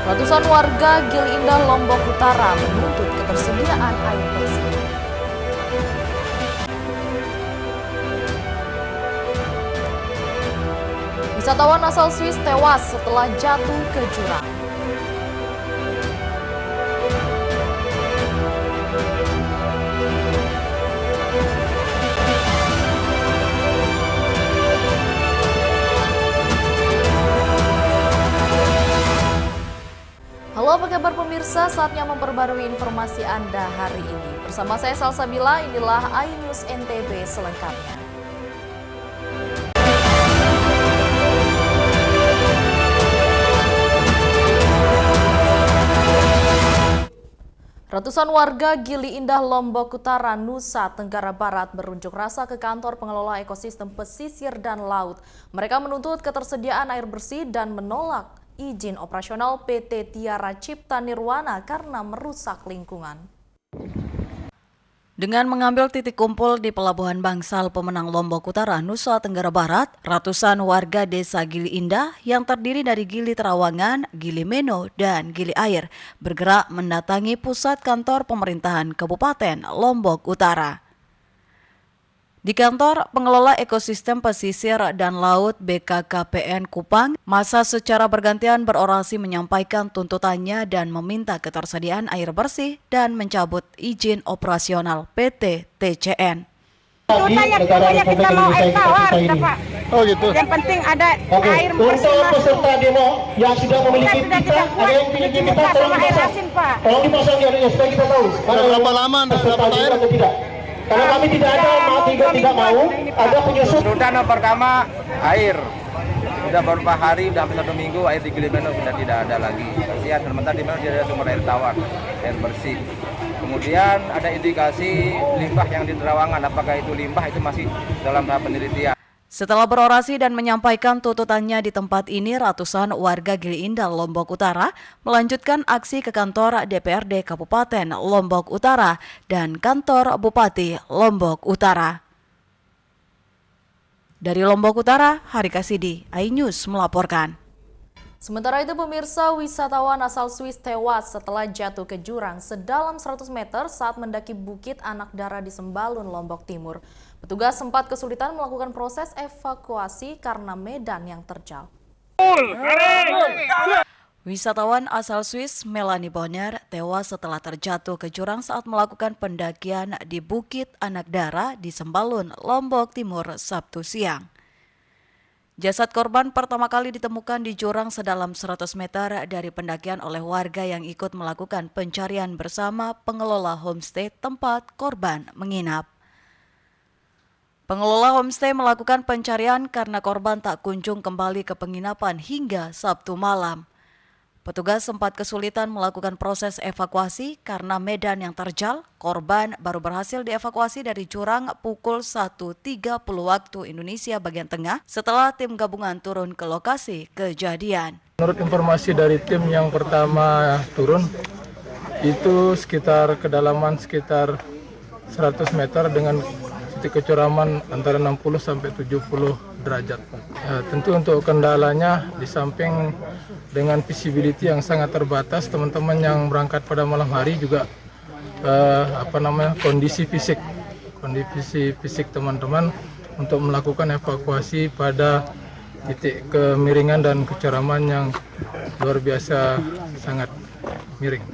Ratusan warga Gili Indah, Lombok Utara menuntut ketersediaan air bersih. Wisatawan asal Swiss tewas setelah jatuh ke jurang. Halo, apa kabar pemirsa? Saatnya memperbarui informasi Anda hari ini. Bersama saya Salsabila, inilah iNews NTB selengkapnya. Ratusan warga Gili Indah, Lombok Utara, Nusa Tenggara Barat berunjuk rasa ke kantor pengelola ekosistem pesisir dan laut. Mereka menuntut ketersediaan air bersih dan menolak izin operasional PT Tiara Cipta Nirwana karena merusak lingkungan. Dengan mengambil titik kumpul di Pelabuhan Bangsal Pemenang Lombok Utara, Nusa Tenggara Barat, ratusan warga desa Gili Indah yang terdiri dari Gili Terawangan, Gili Meno, dan Gili Air bergerak mendatangi pusat kantor pemerintahan Kabupaten Lombok Utara. Di kantor pengelola ekosistem pesisir dan laut BKKPN Kupang, massa secara bergantian berorasi menyampaikan tuntutannya dan meminta ketersediaan air bersih dan mencabut izin operasional PT TCN. Pokoknya kita mau air tawar, Pak. Oh gitu. Yang penting ada air bersih Untuk masuk. peserta demo yang sudah memiliki pita, ada yang memiliki pita, tolong air dipasang. asin, Pak. Tolong dipasang di adanya supaya kita tahu. Sudah berapa lama Anda sudah dapat air? Atau tidak. Kalau kami tidak ada, tidak mau, ada penyusup. Tuntutan yang pertama air. Sudah beberapa hari, sudah hampir 1 minggu air di Gili Meno sudah tidak ada lagi. Kasihan, sementara di Meno tidak ada sumber air tawar, air bersih. Kemudian ada indikasi limbah yang di Terawangan, apakah itu limbah itu masih dalam tahap penelitian. Setelah berorasi dan menyampaikan tuntutannya di tempat ini, ratusan warga Gili Indah, Lombok Utara melanjutkan aksi ke kantor DPRD Kabupaten Lombok Utara dan kantor Bupati Lombok Utara. Dari Lombok Utara, Hari Kasidi, iNews melaporkan. Sementara itu pemirsa, wisatawan asal Swiss tewas setelah jatuh ke jurang sedalam 100 meter saat mendaki Bukit Anak Dara di Sembalun, Lombok Timur. Petugas sempat kesulitan melakukan proses evakuasi karena medan yang terjal. Wisatawan asal Swiss Melanie Bonner tewas setelah terjatuh ke jurang saat melakukan pendakian di Bukit Anak Dara di Sembalun, Lombok Timur, Sabtu siang. Jasad korban pertama kali ditemukan di jurang sedalam 100 meter dari pendakian oleh warga yang ikut melakukan pencarian bersama pengelola homestay tempat korban menginap. Pengelola homestay melakukan pencarian karena korban tak kunjung kembali ke penginapan hingga Sabtu malam. Petugas sempat kesulitan melakukan proses evakuasi karena medan yang terjal. Korban baru berhasil dievakuasi dari jurang pukul 1.30 waktu Indonesia bagian tengah setelah tim gabungan turun ke lokasi kejadian. Menurut informasi dari tim yang pertama turun, itu kedalaman sekitar 100 meter dengan titik kecuraman antara 60 sampai 70 derajat. Tentu untuk kendalanya di samping dengan visibility yang sangat terbatas, teman-teman yang berangkat pada malam hari juga kondisi fisik teman-teman untuk melakukan evakuasi pada titik kemiringan dan kecuraman yang luar biasa sangat miring.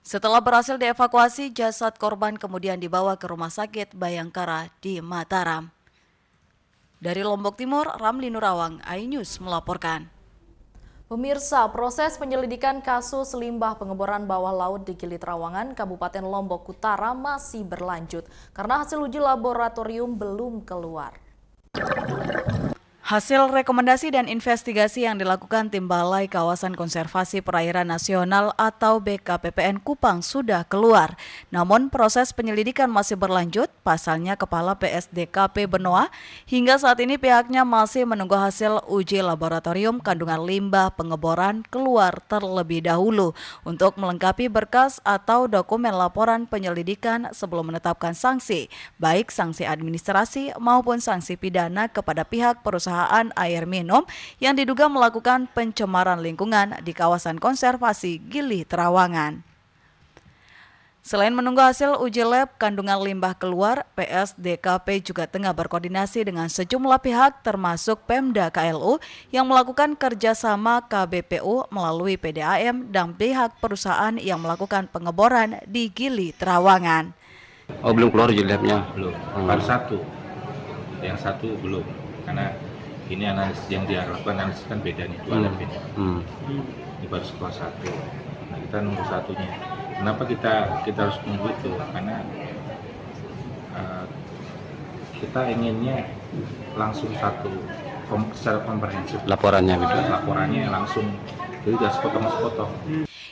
Setelah berhasil dievakuasi, jasad korban kemudian dibawa ke Rumah Sakit Bayangkara di Mataram. Dari Lombok Timur, Ramli Nurawang, iNews melaporkan. Pemirsa, proses penyelidikan kasus limbah pengeboran bawah laut di Gili Terawangan, Kabupaten Lombok Utara masih berlanjut karena hasil uji laboratorium belum keluar. Hasil rekomendasi dan investigasi yang dilakukan Tim Balai Kawasan Konservasi Perairan Nasional atau BKPPN Kupang sudah keluar. Namun proses penyelidikan masih berlanjut, pasalnya Kepala PSDKP Benoa hingga saat ini pihaknya masih menunggu hasil uji laboratorium kandungan limbah pengeboran keluar terlebih dahulu untuk melengkapi berkas atau dokumen laporan penyelidikan sebelum menetapkan sanksi, baik sanksi administrasi maupun sanksi pidana kepada pihak perusahaan perusahaan air minum yang diduga melakukan pencemaran lingkungan di kawasan konservasi Gili Trawangan. Selain menunggu hasil uji lab kandungan limbah keluar, PSDKP juga tengah berkoordinasi dengan sejumlah pihak termasuk Pemda KLU yang melakukan kerjasama KBPU melalui PDAM dan pihak perusahaan yang melakukan pengeboran di Gili Trawangan. Oh, belum keluar uji labnya? Belum, baru satu. Yang satu belum, karena ini analisis yang diharapkan analisis kan beda nih, dua lab beda. Ini baru keluar satu. Nah, kita nunggu satunya. Kenapa kita harus nunggu itu? Karena kita inginnya langsung satu secara komprehensif. Laporannya gitu. Laporannya langsung, jadi tidak sepotong-sepotong.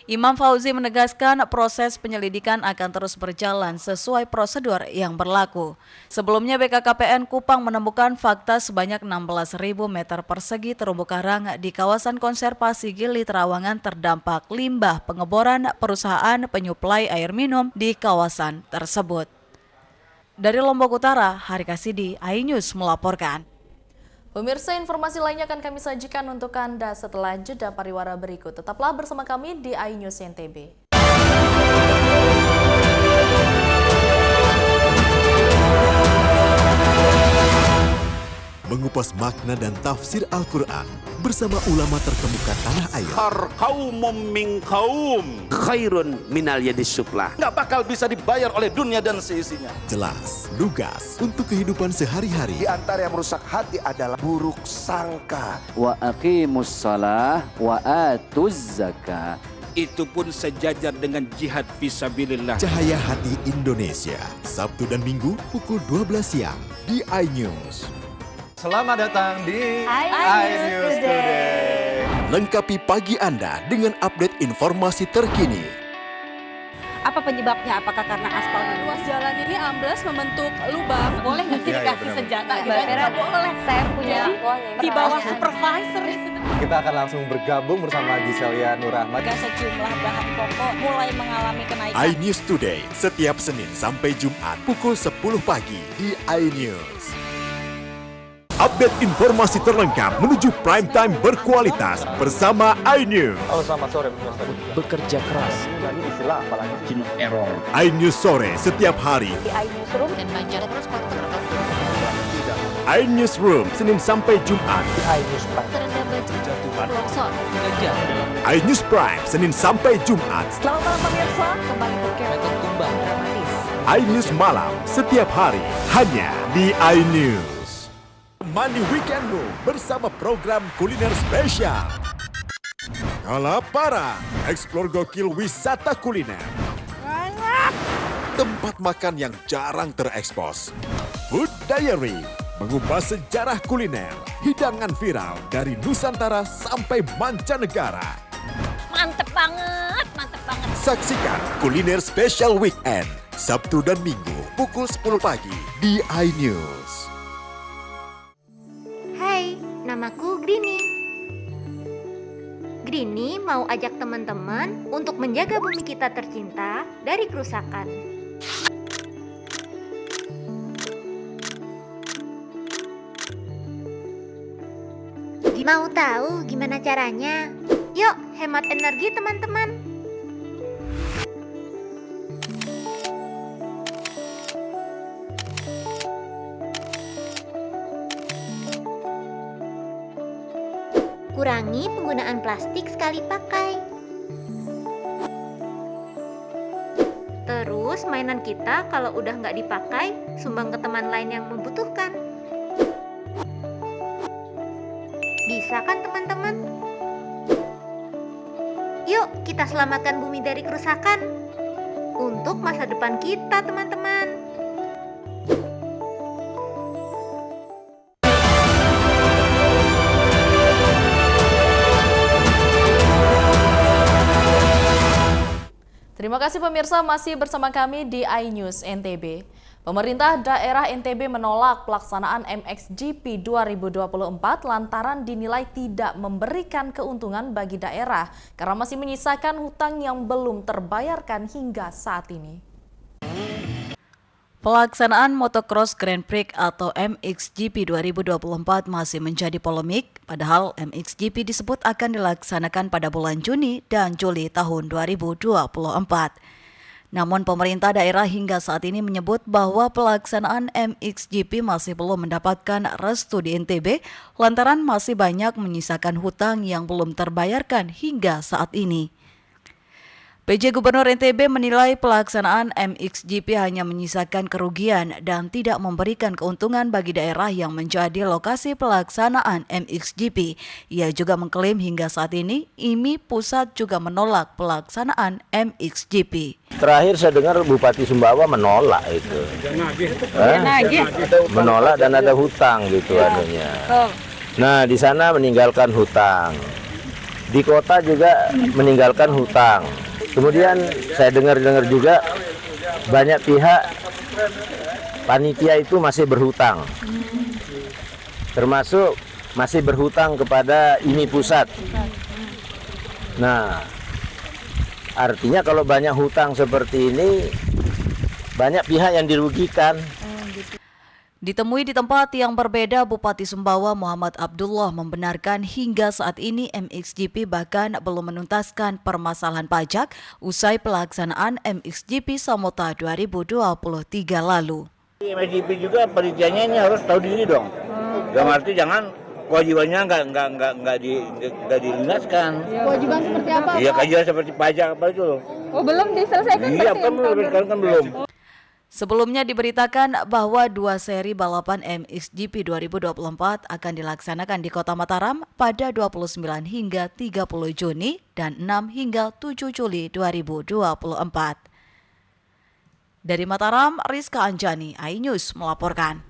Imam Fauzi menegaskan proses penyelidikan akan terus berjalan sesuai prosedur yang berlaku. Sebelumnya BKKPN Kupang menemukan fakta sebanyak 16.000 meter persegi terumbu karang di kawasan konservasi Gili Trawangan terdampak limbah pengeboran perusahaan penyuplai air minum di kawasan tersebut. Dari Lombok Utara, Hari Kasidi, iNews melaporkan. Pemirsa, informasi lainnya akan kami sajikan untuk Anda setelah jeda pariwara berikut. Tetaplah bersama kami di iNews NTB. Mengupas makna dan tafsir Al-Quran bersama ulama terkemuka tanah air. Kaumum min kaum khairun minal yadis suflah. Nggak bakal bisa dibayar oleh dunia dan seisinya. Jelas, lugas untuk kehidupan sehari-hari. Di antara yang merusak hati adalah buruk sangka. Wa aqimus shalah wa atuz zakah. Itu pun sejajar dengan jihad fisabilillah. Cahaya Hati Indonesia, Sabtu dan Minggu pukul 12 siang di iNews. Selamat datang di iNews Today. Lengkapi pagi Anda dengan update informasi terkini. Apa penyebabnya? Apakah karena aspal ruas jalan ini amblas membentuk lubang? Boleh nggak sih dikasih senjata? Boleh. Saya punya di bawah supervisor. Kita akan langsung bergabung bersama Giselia Nurahmat. Sejumlah bahan pokok mulai mengalami kenaikan. iNews Today setiap Senin sampai Jumat pukul 10 pagi di iNews. Update informasi terlengkap menuju prime time berkualitas bersama iNews. Halo, selamat sore. Bekerja keras. Ini istilah apalagi? Jenuh error. iNews sore setiap hari. Di iNewsroom dan Banjar. iNews Room Senin sampai Jumat. iNews Prime. Terendam banjir. Jatuhan. Longsor. iNews Prime Senin sampai Jumat. Selamat malam pemirsa. Kembali berkembang tumbang dramatis. iNews Malam setiap hari hanya di iNews. Mani weekendmu bersama program kuliner spesial. Kalaparan, eksplor gokil wisata kuliner. Tempat makan yang jarang terekspos. Food Diary, mengupas sejarah kuliner, hidangan viral dari Nusantara sampai mancanegara. Mantep banget, mantep banget. Saksikan kuliner spesial weekend, Sabtu dan Minggu pukul 10 pagi di iNews. Hai, namaku Grini. Grini mau ajak teman-teman untuk menjaga bumi kita tercinta dari kerusakan. Mau tahu gimana caranya? Yuk, hemat energi teman-teman. Kurangi penggunaan plastik sekali pakai. Terus mainan kita kalau udah nggak dipakai, sumbang ke teman lain yang membutuhkan. Bisa kan teman-teman? Yuk kita selamatkan bumi dari kerusakan. Untuk masa depan kita teman-teman. Terima kasih pemirsa masih bersama kami di iNews NTB. Pemerintah daerah NTB menolak pelaksanaan MXGP 2024 lantaran dinilai tidak memberikan keuntungan bagi daerah karena masih menyisakan hutang yang belum terbayarkan hingga saat ini. Pelaksanaan Motocross Grand Prix atau MXGP 2024 masih menjadi polemik, padahal MXGP disebut akan dilaksanakan pada bulan Juni dan Juli tahun 2024. Namun pemerintah daerah hingga saat ini menyebut bahwa pelaksanaan MXGP masih belum mendapatkan restu di NTB lantaran masih banyak menyisakan hutang yang belum terbayarkan hingga saat ini. PJ Gubernur NTB menilai pelaksanaan MXGP hanya menyisakan kerugian dan tidak memberikan keuntungan bagi daerah yang menjadi lokasi pelaksanaan MXGP. Ia juga mengklaim hingga saat ini IMI Pusat juga menolak pelaksanaan MXGP. Terakhir saya dengar Bupati Sumbawa menolak itu. Menolak dan ada hutang gitu anunya. Nah, di sana meninggalkan hutang. Di kota juga meninggalkan hutang. Kemudian saya dengar juga banyak pihak panitia itu masih berhutang. Termasuk masih berhutang kepada IMI Pusat. Nah, artinya kalau banyak hutang seperti ini, banyak pihak yang dirugikan. Ditemui di tempat yang berbeda, Bupati Sumbawa Muhammad Abdullah membenarkan hingga saat ini MXGP bahkan belum menuntaskan permasalahan pajak usai pelaksanaan MXGP Samota 2023 lalu. MXGP juga penelitiannya ini harus tahu diri dong. Dalam arti jangan kewajibannya nggak dilunaskan. Kewajiban seperti apa? Iya, kewajiban seperti pajak apa itu loh. Oh, belum diselesaikan? Iya, kan belum. Sebelumnya diberitakan bahwa 2 seri balapan MXGP 2024 akan dilaksanakan di Kota Mataram pada 29 hingga 30 Juni dan 6 hingga 7 Juli 2024. Dari Mataram, Rizka Anjani, iNews melaporkan.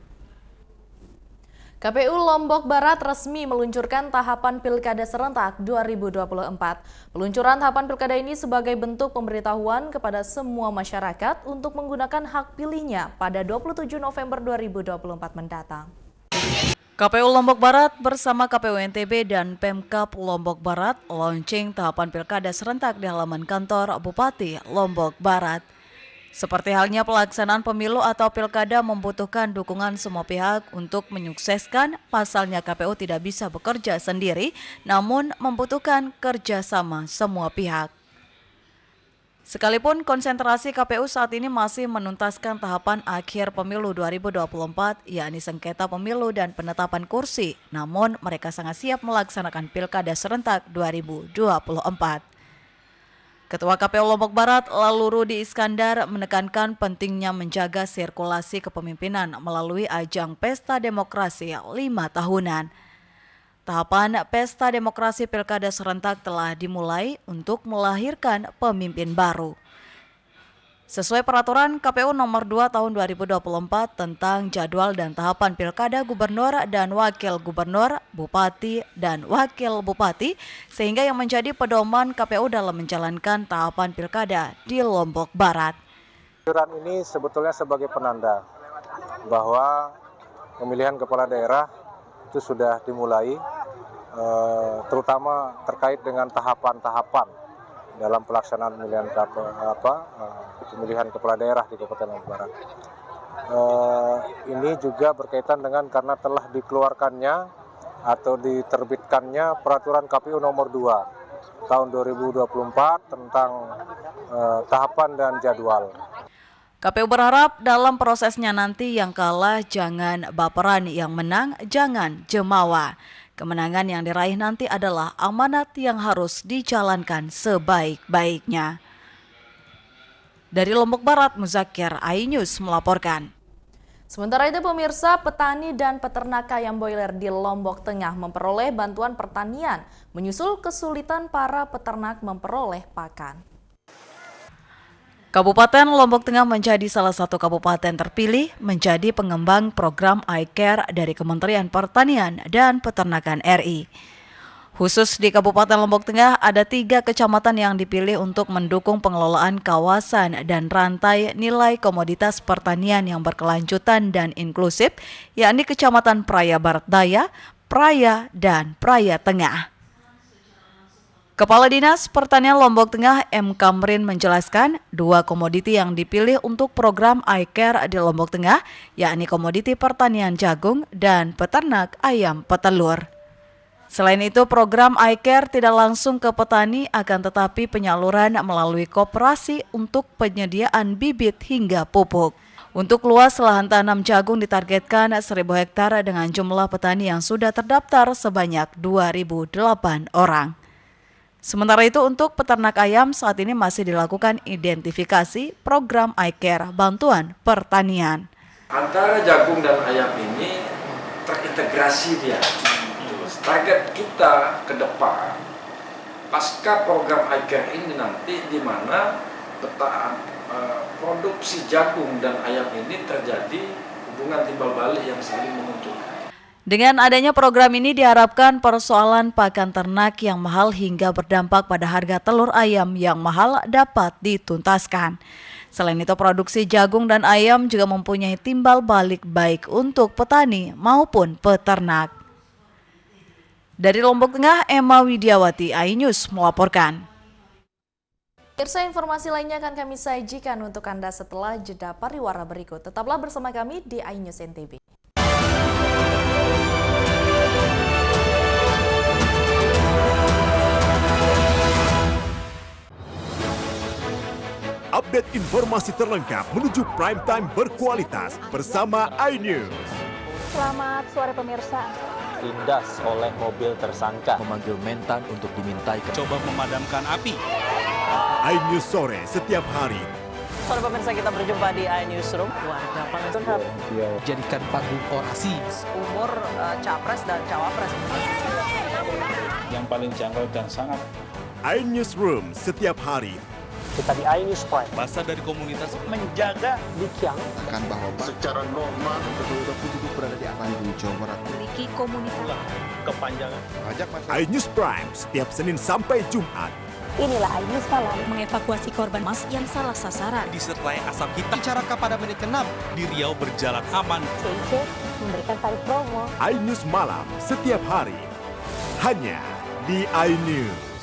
KPU Lombok Barat resmi meluncurkan tahapan Pilkada Serentak 2024. Peluncuran tahapan Pilkada ini sebagai bentuk pemberitahuan kepada semua masyarakat untuk menggunakan hak pilihnya pada 27 November 2024 mendatang. KPU Lombok Barat bersama KPU NTB dan Pemkab Lombok Barat launching tahapan Pilkada Serentak di halaman kantor Bupati Lombok Barat. Seperti halnya pelaksanaan pemilu atau pilkada membutuhkan dukungan semua pihak untuk menyukseskan, pasalnya KPU tidak bisa bekerja sendiri, namun membutuhkan kerjasama semua pihak. Sekalipun konsentrasi KPU saat ini masih menuntaskan tahapan akhir pemilu 2024, yakni sengketa pemilu dan penetapan kursi, namun mereka sangat siap melaksanakan pilkada serentak 2024. Ketua KPU Lombok Barat, lalu Rudi Iskandar, menekankan pentingnya menjaga sirkulasi kepemimpinan melalui ajang Pesta Demokrasi 5 tahunan. Tahapan Pesta Demokrasi Pilkada Serentak telah dimulai untuk melahirkan pemimpin baru. Sesuai peraturan KPU nomor 2 tahun 2024 tentang jadwal dan tahapan Pilkada Gubernur dan Wakil Gubernur, Bupati dan Wakil Bupati, sehingga yang menjadi pedoman KPU dalam menjalankan tahapan Pilkada di Lombok Barat. Peluncuran ini sebetulnya sebagai penanda bahwa pemilihan kepala daerah itu sudah dimulai, terutama terkait dengan tahapan-tahapan dalam pelaksanaan pemilihan kepala daerah di Kabupaten Lombok Barat. Ini juga berkaitan dengan karena telah dikeluarkannya atau diterbitkannya peraturan KPU nomor 2 tahun 2024 tentang tahapan dan jadwal. KPU berharap dalam prosesnya nanti yang kalah jangan baperan, yang menang jangan jemawa. Kemenangan yang diraih nanti adalah amanat yang harus dijalankan sebaik-baiknya. Dari Lombok Barat, Muzakir, iNews melaporkan. Sementara itu pemirsa, petani dan peternak ayam boiler di Lombok Tengah memperoleh bantuan pertanian, menyusul kesulitan para peternak memperoleh pakan. Kabupaten Lombok Tengah menjadi salah satu kabupaten terpilih menjadi pengembang program iCare dari Kementerian Pertanian dan Peternakan RI. Khusus di Kabupaten Lombok Tengah ada 3 kecamatan yang dipilih untuk mendukung pengelolaan kawasan dan rantai nilai komoditas pertanian yang berkelanjutan dan inklusif, yakni Kecamatan Praia Barat Daya, Praia, dan Praia Tengah. Kepala Dinas Pertanian Lombok Tengah M. Kamrin menjelaskan 2 komoditi yang dipilih untuk program iCare di Lombok Tengah, yakni komoditi pertanian jagung dan peternak ayam petelur. Selain itu, program iCare tidak langsung ke petani, akan tetapi penyaluran melalui koperasi untuk penyediaan bibit hingga pupuk. Untuk luas lahan tanam jagung ditargetkan 1.000 hektar dengan jumlah petani yang sudah terdaftar sebanyak 2.008 orang. Sementara itu untuk peternak ayam saat ini masih dilakukan identifikasi program iCare bantuan pertanian. Antara jagung dan ayam ini terintegrasi dia. Target kita ke depan pasca program iCare ini nanti di mana produksi jagung dan ayam ini terjadi hubungan timbal balik yang saling menguntungkan. Dengan adanya program ini diharapkan persoalan pakan ternak yang mahal hingga berdampak pada harga telur ayam yang mahal dapat dituntaskan. Selain itu, produksi jagung dan ayam juga mempunyai timbal balik baik untuk petani maupun peternak. Dari Lombok Tengah, Emma Widiawati, iNews melaporkan. Pemirsa, informasi lainnya akan kami sajikan untuk Anda setelah jeda pariwara berikut. Tetaplah bersama kami di iNews NTB. Update informasi terlengkap menuju prime time berkualitas bersama iNews. Selamat sore pemirsa. Ditindas oleh mobil tersangka, memanggil mentan untuk dimintai coba memadamkan api. iNews sore setiap hari. Sore pemirsa, kita berjumpa di iNewsroom. Warga Palestina jadikan panggung orasi. Umur capres dan cawapres. Yang paling jangkau dan sangat. iNewsroom setiap hari. Kita di iNews Prime. Masa dari komunitas menjaga Dikyang akan bahwa secara normal betul-betul putih berada di apa di Jawa Barat. Memiliki komunitas kepanjangan. iNews Prime setiap Senin sampai Jumat. Inilah iNews Malam, mengevakuasi korban mas yang salah sasaran. Disertai asap hitam. Bicarakan pada menit ke-6 di Riau berjalan aman. CIC memberikan tarif promo. iNews Malam setiap hari. Hanya di iNews.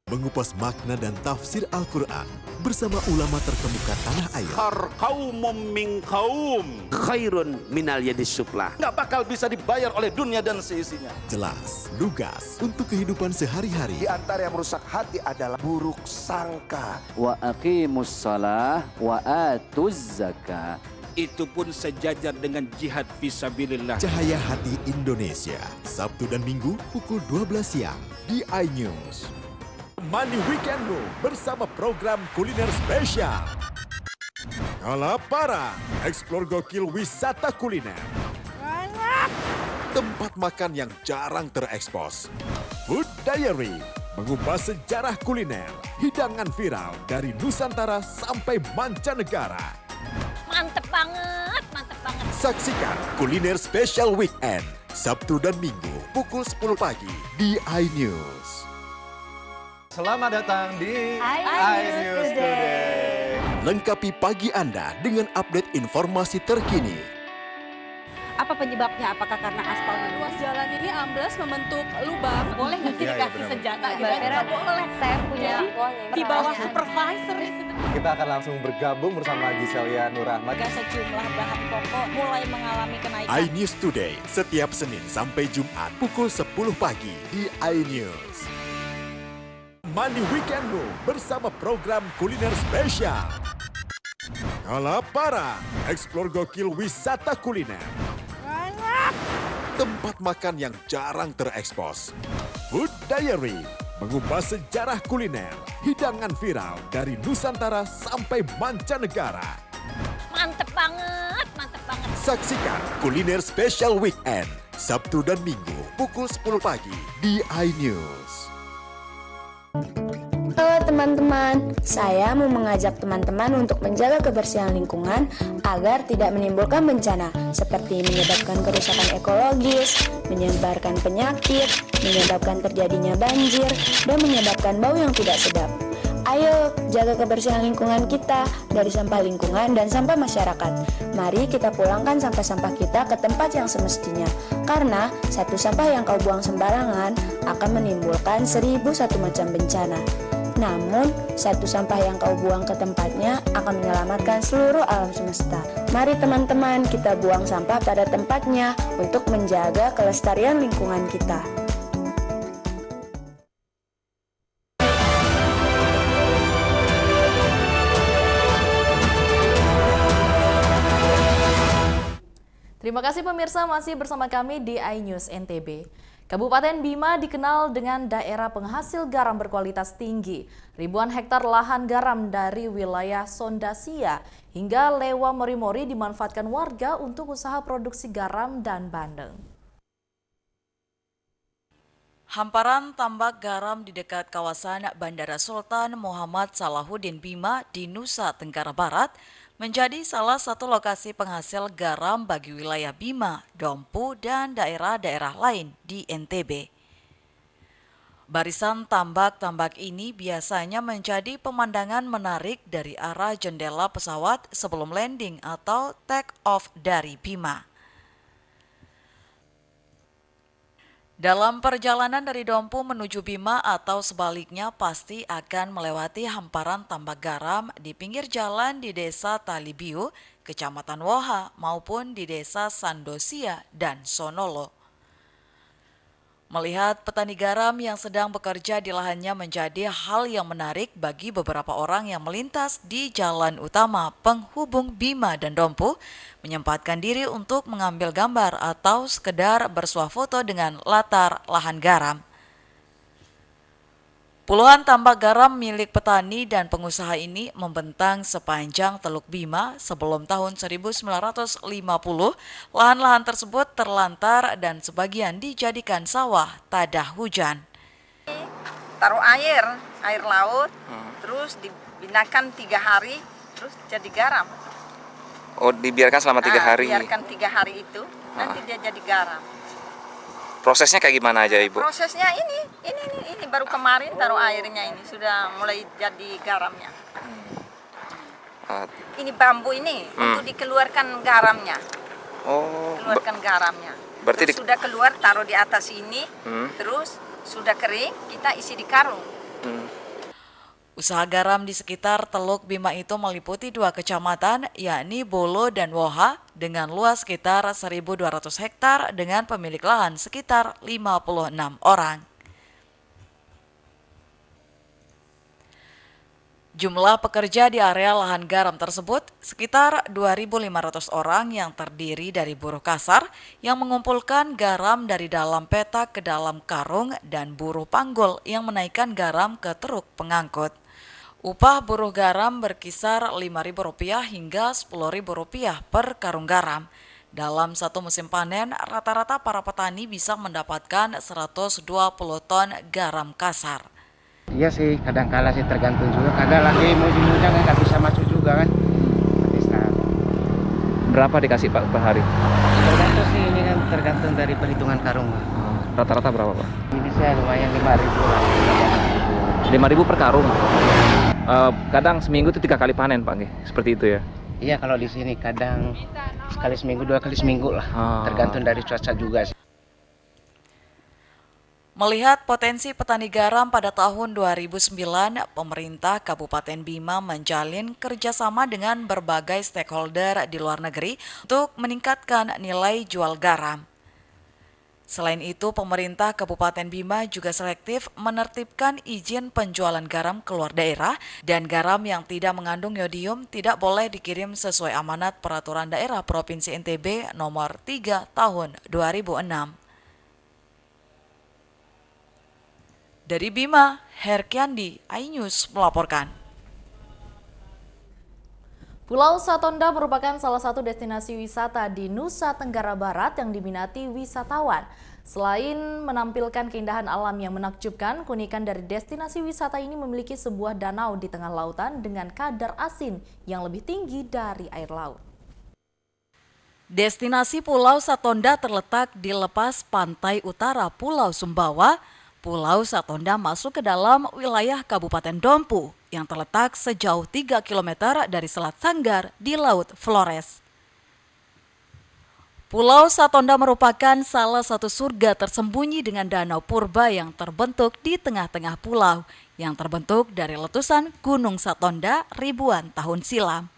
Mengupas makna dan tafsir Al-Quran bersama ulama terkemuka tanah air. Kaumum min kaum khairun minal yadis suflah. Nggak bakal bisa dibayar oleh dunia dan seisinya. Jelas, lugas untuk kehidupan sehari-hari. Di antara yang merusak hati adalah buruk sangka. Wa aqimus shalah wa atuz zakah. Itu pun sejajar dengan jihad fisabilillah. Cahaya Hati Indonesia, Sabtu dan Minggu pukul 12 siang di iNews. Money Weekendmu bersama program kuliner spesial. Kalaparan, eksplor gokil wisata kuliner. Tempat makan yang jarang terekspos. Food Diary, mengupas sejarah kuliner, hidangan viral dari Nusantara sampai mancanegara. Mantep banget, mantep banget. Saksikan Kuliner Special Weekend, Sabtu dan Minggu pukul 10 pagi di iNews. Selamat datang di iNews Today. Lengkapi pagi Anda dengan update informasi terkini. Apa penyebabnya? Apakah karena aspal ruas jalan ini amblas membentuk lubang? Boleh nggak sih dikasih senjata? Nggak boleh. Saya punya di bawah supervisor. Kita akan langsung bergabung bersama Giselia Nurahmat. Sejumlah bahan pokok mulai mengalami kenaikan. iNews Today setiap Senin sampai Jumat pukul 10 pagi di iNews. Money Weekendmu bersama program kuliner spesial. Kalaparan, eksplor gokil wisata kuliner. Tempat makan yang jarang terekspos. Food Diary, mengupas sejarah kuliner, hidangan viral dari Nusantara sampai mancanegara. Mantep banget, mantep banget. Saksikan Kuliner Special Weekend, Sabtu dan Minggu pukul 10 pagi di iNews. Halo teman-teman, saya mau mengajak teman-teman untuk menjaga kebersihan lingkungan agar tidak menimbulkan bencana seperti menyebabkan kerusakan ekologis, menyebarkan penyakit, menyebabkan terjadinya banjir, dan menyebabkan bau yang tidak sedap. Ayo jaga kebersihan lingkungan kita dari sampah lingkungan dan sampah masyarakat. Mari kita pulangkan sampah-sampah kita ke tempat yang semestinya. Karena satu sampah yang kau buang sembarangan akan menimbulkan 1001 macam bencana. Namun, satu sampah yang kau buang ke tempatnya akan menyelamatkan seluruh alam semesta. Mari teman-teman kita buang sampah pada tempatnya untuk menjaga kelestarian lingkungan kita. Terima kasih pemirsa masih bersama kami di iNews NTB. Kabupaten Bima dikenal dengan daerah penghasil garam berkualitas tinggi. Ribuan hektar lahan garam dari wilayah Sondasia hingga Lewa Mori-Mori dimanfaatkan warga untuk usaha produksi garam dan bandeng. Hamparan tambak garam di dekat kawasan Bandara Sultan Muhammad Salahuddin Bima di Nusa Tenggara Barat menjadi salah satu lokasi penghasil garam bagi wilayah Bima, Dompu, dan daerah-daerah lain di NTB. Barisan tambak-tambak ini biasanya menjadi pemandangan menarik dari arah jendela pesawat sebelum landing atau take off dari Bima. Dalam perjalanan dari Dompu menuju Bima atau sebaliknya pasti akan melewati hamparan tambak garam di pinggir jalan di Desa Talibiu, Kecamatan Woha maupun di Desa Sandosia dan Sonolo. Melihat petani garam yang sedang bekerja di lahannya menjadi hal yang menarik bagi beberapa orang yang melintas di jalan utama penghubung Bima dan Dompu, menyempatkan diri untuk mengambil gambar atau sekedar bersuah foto dengan latar lahan garam. Puluhan tambak garam milik petani dan pengusaha ini membentang sepanjang Teluk Bima sebelum tahun 1950. Lahan-lahan tersebut terlantar dan sebagian dijadikan sawah tadah hujan. Taruh air laut, terus dibinakan 3 hari, terus jadi garam. Oh, dibiarkan selama 3 hari? Biarkan 3 hari itu, nanti dia jadi garam. Prosesnya kayak gimana aja, Ibu? Prosesnya ini baru kemarin taruh airnya ini sudah mulai jadi garamnya. Ini bambu ini untuk dikeluarkan garamnya. Oh. Keluarkan garamnya. Berarti sudah keluar taruh di atas ini, terus sudah kering kita isi di karung. Usaha garam di sekitar Teluk Bima itu meliputi 2 kecamatan, yakni Bolo dan Woha, dengan luas sekitar 1.200 hektar dengan pemilik lahan sekitar 56 orang. Jumlah pekerja di area lahan garam tersebut sekitar 2.500 orang yang terdiri dari buruh kasar yang mengumpulkan garam dari dalam petak ke dalam karung dan buruh panggul yang menaikkan garam ke truk pengangkut. Upah buruh garam berkisar Rp5.000 hingga Rp10.000 per karung garam. Dalam satu musim panen, rata-rata para petani bisa mendapatkan 120 ton garam kasar. Iya sih, kadang-kala sih tergantung juga. Kadang lagi musim hujan nggak bisa masuk juga kan. Berapa dikasih Pak per hari? Tergantung sih, ini kan tergantung dari perhitungan karung. Rata-rata berapa Pak? Ini saya lumayan 5.000 lah. 5.000 per karung? Kadang seminggu itu 3 kali panen Pak, seperti itu ya? Iya, kalau di sini kadang sekali seminggu, 2 kali seminggu lah. Tergantung dari cuaca juga sih. Melihat potensi petani garam pada tahun 2009, pemerintah Kabupaten Bima menjalin kerjasama dengan berbagai stakeholder di luar negeri untuk meningkatkan nilai jual garam. Selain itu, pemerintah Kabupaten Bima juga selektif menertibkan izin penjualan garam keluar daerah dan garam yang tidak mengandung yodium tidak boleh dikirim sesuai amanat Peraturan Daerah Provinsi NTB Nomor 3 Tahun 2006. Dari Bima, Herkiandi, iNews melaporkan. Pulau Satonda merupakan salah satu destinasi wisata di Nusa Tenggara Barat yang diminati wisatawan. Selain menampilkan keindahan alam yang menakjubkan, keunikan dari destinasi wisata ini memiliki sebuah danau di tengah lautan dengan kadar asin yang lebih tinggi dari air laut. Destinasi Pulau Satonda terletak di lepas pantai utara Pulau Sumbawa. Pulau Satonda masuk ke dalam wilayah Kabupaten Dompu, yang terletak sejauh 3 km dari Selat Sanggar di Laut Flores. Pulau Satonda merupakan salah satu surga tersembunyi dengan danau purba yang terbentuk di tengah-tengah pulau, yang terbentuk dari letusan Gunung Satonda ribuan tahun silam.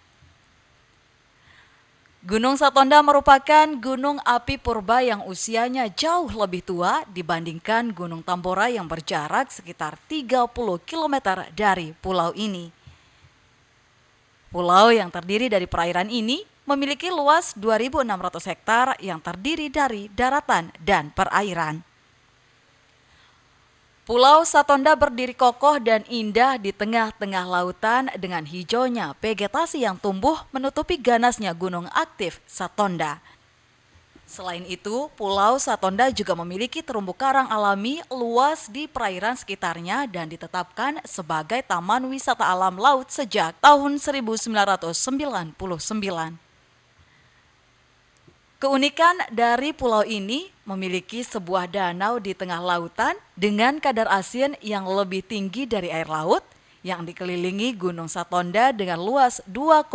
Gunung Satonda merupakan gunung api purba yang usianya jauh lebih tua dibandingkan Gunung Tambora yang berjarak sekitar 30 km dari pulau ini. Pulau yang terdiri dari perairan ini memiliki luas 2.600 hektar yang terdiri dari daratan dan perairan. Pulau Satonda berdiri kokoh dan indah di tengah-tengah lautan dengan hijaunya vegetasi yang tumbuh menutupi ganasnya gunung aktif Satonda. Selain itu, Pulau Satonda juga memiliki terumbu karang alami luas di perairan sekitarnya dan ditetapkan sebagai Taman Wisata Alam Laut sejak tahun 1999. Keunikan dari pulau ini memiliki sebuah danau di tengah lautan dengan kadar asin yang lebih tinggi dari air laut yang dikelilingi Gunung Satonda dengan luas 2,5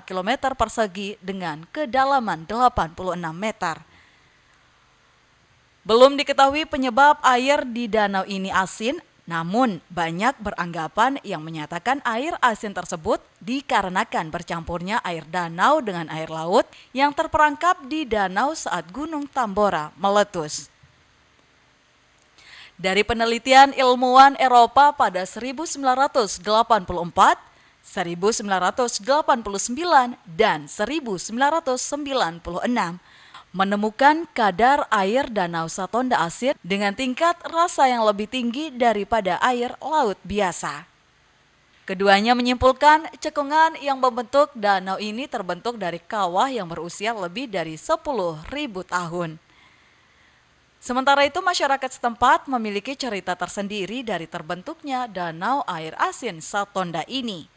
km persegi dengan kedalaman 86 meter. Belum diketahui penyebab air di danau ini asin, namun banyak beranggapan yang menyatakan air asin tersebut dikarenakan bercampurnya air danau dengan air laut yang terperangkap di danau saat Gunung Tambora meletus. Dari penelitian ilmuwan Eropa pada 1984, 1989, dan 1996, menemukan kadar air danau Satonda asin dengan tingkat rasa yang lebih tinggi daripada air laut biasa. Keduanya menyimpulkan cekungan yang membentuk danau ini terbentuk dari kawah yang berusia lebih dari 10.000 tahun. Sementara itu, masyarakat setempat memiliki cerita tersendiri dari terbentuknya danau air asin Satonda ini.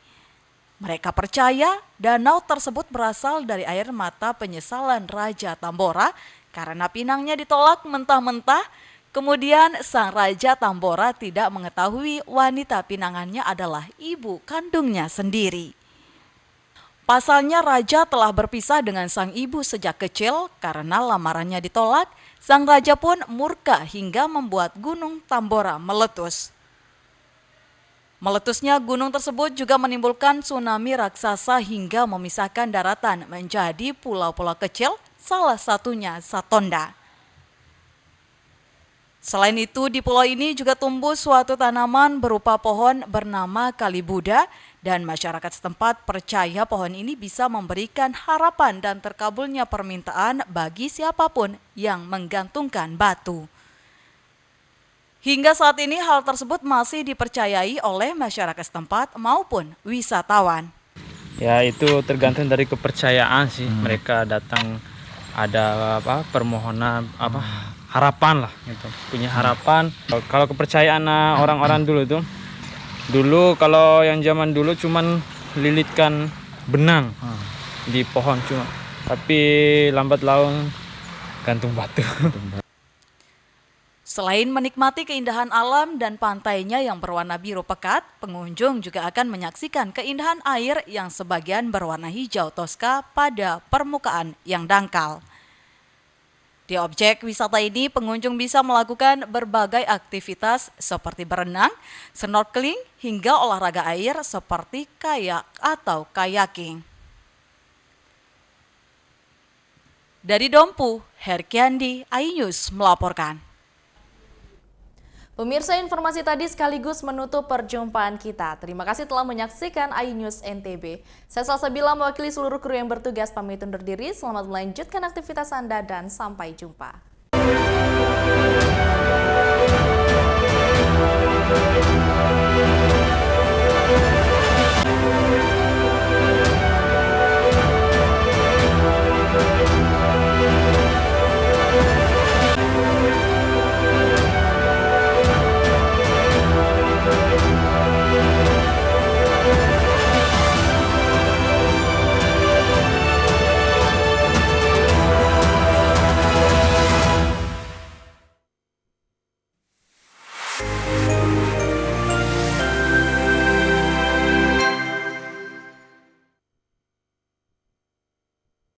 Mereka percaya danau tersebut berasal dari air mata penyesalan Raja Tambora karena pinangnya ditolak mentah-mentah. Kemudian sang Raja Tambora tidak mengetahui wanita pinangannya adalah ibu kandungnya sendiri. Pasalnya Raja telah berpisah dengan sang ibu sejak kecil karena lamarannya ditolak. Sang Raja pun murka hingga membuat Gunung Tambora meletus. Meletusnya gunung tersebut juga menimbulkan tsunami raksasa hingga memisahkan daratan menjadi pulau-pulau kecil, salah satunya Satonda. Selain itu, di pulau ini juga tumbuh suatu tanaman berupa pohon bernama Kalibuda dan masyarakat setempat percaya pohon ini bisa memberikan harapan dan terkabulnya permintaan bagi siapapun yang menggantungkan batu. Hingga saat ini hal tersebut masih dipercayai oleh masyarakat setempat maupun wisatawan. Ya, itu tergantung dari kepercayaan sih. Mereka datang ada permohonan harapan lah gitu. Punya harapan. Kalau kepercayaan orang-orang dulu tuh. Dulu kalau yang zaman dulu cuman lilitkan benang di pohon cuma. Tapi lambat laun gantung batu. Selain menikmati keindahan alam dan pantainya yang berwarna biru pekat, pengunjung juga akan menyaksikan keindahan air yang sebagian berwarna hijau toska pada permukaan yang dangkal. Di objek wisata ini, pengunjung bisa melakukan berbagai aktivitas seperti berenang, snorkeling, hingga olahraga air seperti kayak atau kayaking. Dari Dompu, Herkiandi, iNews melaporkan. Pemirsa, informasi tadi sekaligus menutup perjumpaan kita. Terima kasih telah menyaksikan iNews NTB. Saya Salsabila mewakili seluruh kru yang bertugas pamit undur diri. Selamat melanjutkan aktivitas Anda dan sampai jumpa.